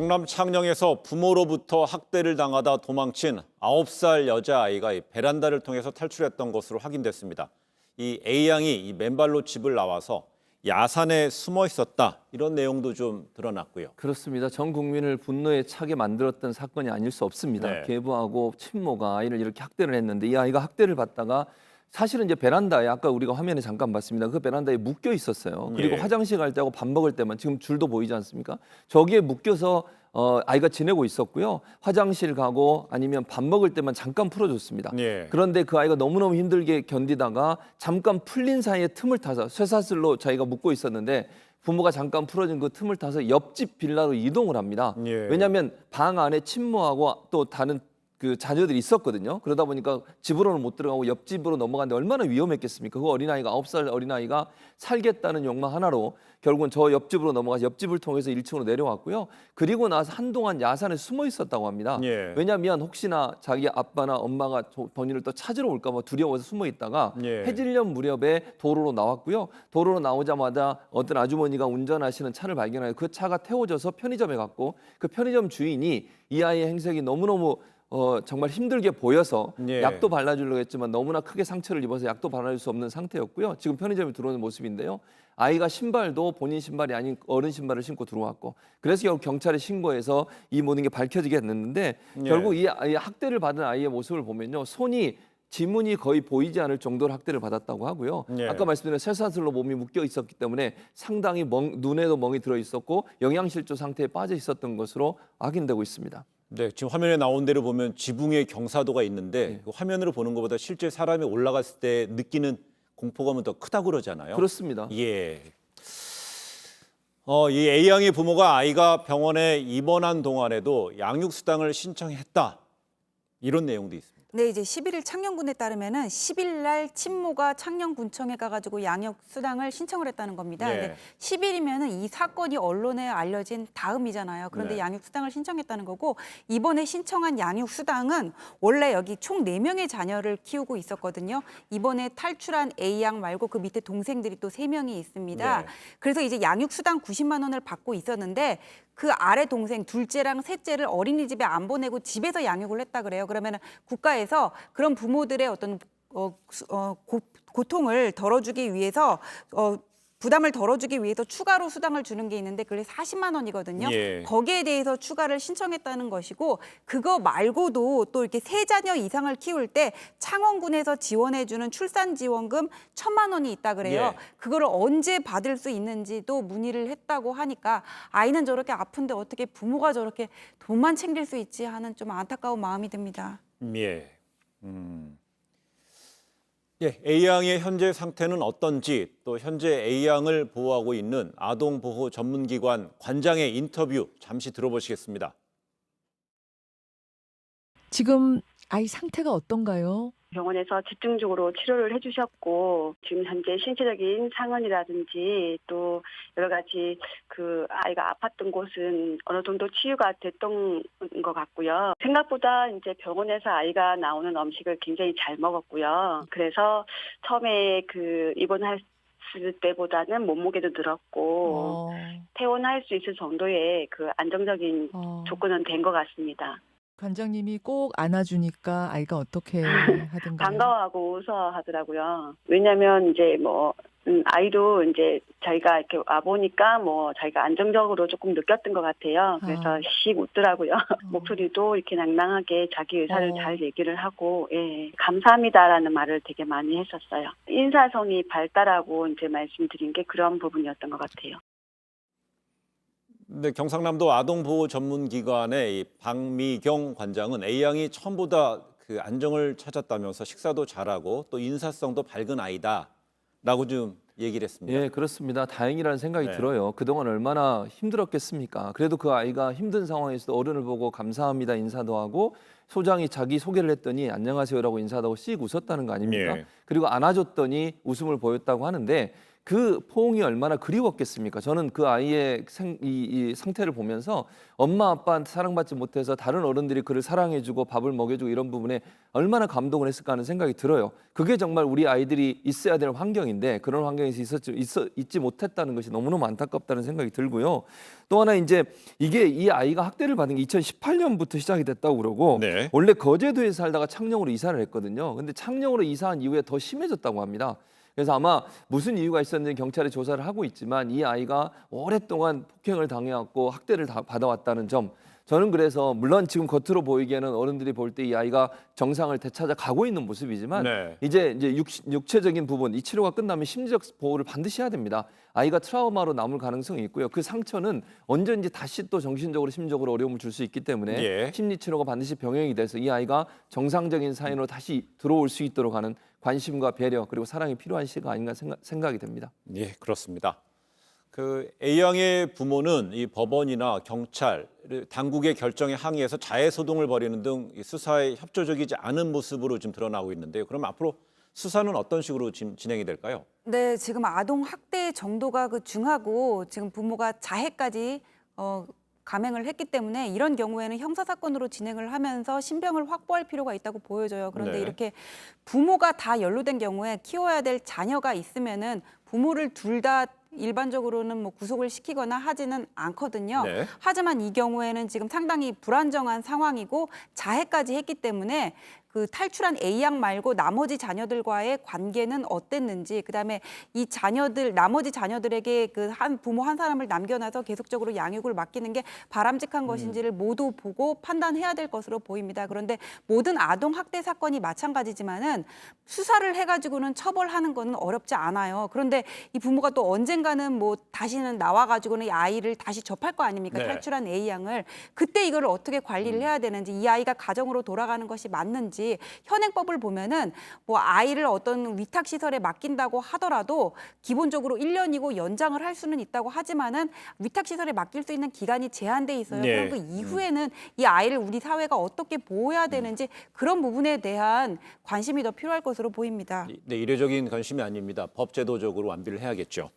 경남 창녕에서 부모로부터 학대를 당하다 도망친 9살 여자아이가 베란다를 통해서 탈출했던 것으로 확인됐습니다. 이 A양이 이 맨발로 집을 나와서 야산에 숨어 있었다, 이런 내용도 좀 드러났고요. 그렇습니다. 전 국민을 분노에 차게 만들었던 사건이 아닐 수 없습니다. 네. 계부하고 친모가 아이를 이렇게 학대를 했는데 이 아이가 학대를 받다가 사실은 이제 베란다에 아까 우리가 화면에 잠깐 봤습니다. 그 베란다에 묶여 있었어요. 그리고 예. 화장실 갈 때하고 밥 먹을 때만 지금 줄도 보이지 않습니까? 저기에 묶여서 아이가 지내고 있었고요. 화장실 가고 아니면 밥 먹을 때만 잠깐 풀어줬습니다. 예. 그런데 그 아이가 너무너무 힘들게 견디다가 잠깐 풀린 사이에 틈을 타서 쇠사슬로 자기가 묶고 있었는데 부모가 잠깐 풀어준 그 틈을 타서 옆집 빌라로 이동을 합니다. 예. 왜냐하면 방 안에 친모하고 또 다른 그 자녀들이 있었거든요. 그러다 보니까 집으로는 못 들어가고 옆집으로 넘어갔는데 얼마나 위험했겠습니까? 그 어린아이가 9살 어린아이가 살겠다는 욕망 하나로 결국은 저 옆집으로 넘어가서 옆집을 통해서 1층으로 내려왔고요. 그리고 나서 한동안 야산에 숨어 있었다고 합니다. 예. 왜냐하면 혹시나 자기 아빠나 엄마가 본인을 또 찾으러 올까 봐 두려워서 숨어 있다가 예. 해질녘 무렵에 도로로 나왔고요. 도로로 나오자마자 어떤 아주머니가 운전하시는 차를 발견하여 그 차가 태워져서 편의점에 갔고 그 편의점 주인이 이 아이의 행색이 너무너무 정말 힘들게 보여서 예. 약도 발라주려고 했지만 너무나 크게 상처를 입어서 약도 발라줄 수 없는 상태였고요. 지금 편의점에 들어오는 모습인데요. 아이가 신발도 본인 신발이 아닌 어른 신발을 신고 들어왔고 그래서 결국 경찰에 신고해서 이 모든 게 밝혀지게 됐는데 예. 결국 이 아이 학대를 받은 아이의 모습을 보면요. 손이 지문이 거의 보이지 않을 정도로 학대를 받았다고 하고요. 예. 아까 말씀드린 쇠사슬로 몸이 묶여 있었기 때문에 상당히 눈에도 멍이 들어 있었고 영양실조 상태에 빠져 있었던 것으로 확인되고 있습니다. 네, 지금 화면에 나온 대로 보면 지붕에 경사도가 있는데 그 화면으로 보는 것보다 실제 사람이 올라갔을 때 느끼는 공포감은 더 크다고 그러잖아요. 그렇습니다. 예. 이 A양의 부모가 아이가 병원에 입원한 동안에도 양육수당을 신청했다, 이런 내용도 있습니다. 네, 이제 11일 창녕군에 따르면은 10일 날 친모가 창녕군청에 가가지고 양육 수당을 신청을 했다는 겁니다. 예. 근데 10일이면은 이 사건이 언론에 알려진 다음이잖아요. 그런데 네. 양육 수당을 신청했다는 거고 이번에 신청한 양육 수당은 원래 여기 총 4명의 자녀를 키우고 있었거든요. 이번에 탈출한 A양 말고 그 밑에 동생들이 또 3명이 있습니다. 네. 그래서 이제 양육 수당 90만 원을 받고 있었는데 그 아래 동생 둘째랑 셋째를 어린이집에 안 보내고 집에서 양육을 했다 그래요. 그러면 국가에서 그런 부모들의 어떤 고통을 덜어주기 위해서 부담을 덜어주기 위해서 추가로 수당을 주는 게 있는데 그게 40만 원이거든요. 예. 거기에 대해서 추가를 신청했다는 것이고 그거 말고도 또 이렇게 3자녀 이상을 키울 때 창원군에서 지원해주는 출산지원금 1,000만 원이 있다 그래요. 예. 그거를 언제 받을 수 있는지도 문의를 했다고 하니까 아이는 저렇게 아픈데 어떻게 부모가 저렇게 돈만 챙길 수 있지 하는 좀 안타까운 마음이 듭니다. 예. 예, A양의 현재 상태는 어떤지, 또 현재 A양을 보호하고 있는 아동보호 전문기관 관장의 인터뷰 잠시 들어보시겠습니다. 지금 아이 상태가 어떤가요? 병원에서 집중적으로 치료를 해주셨고 지금 현재 신체적인 상흔이라든지 또 여러 가지 그 아이가 아팠던 곳은 어느 정도 치유가 됐던 것 같고요. 생각보다 이제 병원에서 아이가 나오는 음식을 굉장히 잘 먹었고요. 그래서 처음에 그 입원할 때보다는 몸무게도 늘었고 퇴원할 수 있을 정도의 그 안정적인 조건은 된 것 같습니다. 관장님이 꼭 안아주니까 아이가 어떻게 하던가요? 반가워하고 웃어 하더라고요. 왜냐면 이제 아이도 이제 자기가 이렇게 와보니까 자기가 안정적으로 조금 느꼈던 것 같아요. 그래서 씩 웃더라고요. 목소리도 이렇게 낭낭하게 자기 의사를 잘 얘기를 하고, 예, 감사합니다라는 말을 되게 많이 했었어요. 인사성이 발달하고 이제 말씀드린 게 그런 부분이었던 것 같아요. 네, 경상남도 아동보호 전문기관의 이 박미경 관장은 A양이 처음보다 그 안정을 찾았다면서 식사도 잘하고 또 인사성도 밝은 아이다라고 좀 얘기를 했습니다. 예, 그렇습니다. 다행이라는 생각이 네. 들어요. 그동안 얼마나 힘들었겠습니까? 그래도 그 아이가 힘든 상황에서도 어른을 보고 감사합니다 인사도 하고 소장이 자기 소개를 했더니 안녕하세요라고 인사도 하고 씩 웃었다는 거 아닙니까? 예. 그리고 안아줬더니 웃음을 보였다고 하는데 그 포옹이 얼마나 그리웠겠습니까? 저는 그 아이의 이 상태를 보면서 엄마 아빠한테 사랑받지 못해서 다른 어른들이 그를 사랑해주고 밥을 먹여주고 이런 부분에 얼마나 감동을 했을까 하는 생각이 들어요. 그게 정말 우리 아이들이 있어야 될 환경인데 그런 환경에서 있지 못했다는 것이 너무너무 안타깝다는 생각이 들고요. 또 하나 이제 이게 이 아이가 학대를 받은 게 2018년부터 시작이 됐다고 그러고 네. 원래 거제도에 살다가 창녕으로 이사를 했거든요. 근데 창녕으로 이사한 이후에 더 심해졌다고 합니다. 그래서 아마 무슨 이유가 있었는지 경찰이 조사를 하고 있지만 이 아이가 오랫동안 폭행을 당해왔고 학대를 받아왔다는 점, 저는 그래서 물론 지금 겉으로 보이기에는 어른들이 볼 때 이 아이가 정상을 되찾아 가고 있는 모습이지만 네. 이제 육체적인 부분, 이 치료가 끝나면 심리적 보호를 반드시 해야 됩니다. 아이가 트라우마로 남을 가능성이 있고요. 그 상처는 언제든지 다시 또 정신적으로 심리적으로 어려움을 줄 수 있기 때문에 예. 심리 치료가 반드시 병행이 돼서 이 아이가 정상적인 사회로 다시 들어올 수 있도록 하는 관심과 배려 그리고 사랑이 필요한 시가 아닌가 생각이 됩니다. 예, 그렇습니다. 그 A양의 부모는 이 법원이나 경찰, 당국의 결정에 항의해서 자해 소동을 벌이는 등이 수사에 협조적이지 않은 모습으로 지금 드러나고 있는데요. 그럼 앞으로 수사는 어떤 식으로 지금 진행이 될까요? 네, 지금 아동 학대 정도가 중하고 지금 부모가 자해까지 감행을 했기 때문에 이런 경우에는 형사 사건으로 진행을 하면서 신병을 확보할 필요가 있다고 보여져요. 그런데 네. 이렇게 부모가 다 연루된 경우에 키워야 될 자녀가 있으면은 부모를 둘 다 일반적으로는 뭐 구속을 시키거나 하지는 않거든요. 네. 하지만 이 경우에는 지금 상당히 불안정한 상황이고 자해까지 했기 때문에 그 탈출한 A양 말고 나머지 자녀들과의 관계는 어땠는지, 그다음에 이 자녀들 나머지 자녀들에게 그 한 부모 한 사람을 남겨놔서 계속적으로 양육을 맡기는 게 바람직한 것인지를 모두 보고 판단해야 될 것으로 보입니다. 그런데 모든 아동 학대 사건이 마찬가지지만은 수사를 해가지고는 처벌하는 거는 어렵지 않아요. 그런데 이 부모가 또 언젠가는 뭐 다시는 나와가지고는 이 아이를 다시 접할 거 아닙니까? 네. 탈출한 A 양을 그때 이거를 어떻게 관리를 해야 되는지, 이 아이가 가정으로 돌아가는 것이 맞는지, 현행법을 보면은 뭐 아이를 어떤 위탁 시설에 맡긴다고 하더라도 기본적으로 1년이고 연장을 할 수는 있다고 하지만은 위탁 시설에 맡길 수 있는 기간이 제한돼 있어요. 네. 그럼 그 이후에는 이 아이를 우리 사회가 어떻게 보호해야 되는지 그런 부분에 대한 관심이 더 필요할 것으로 보입니다. 네, 이례적인 관심이 아닙니다. 법제도적으로 완비를 해야겠죠.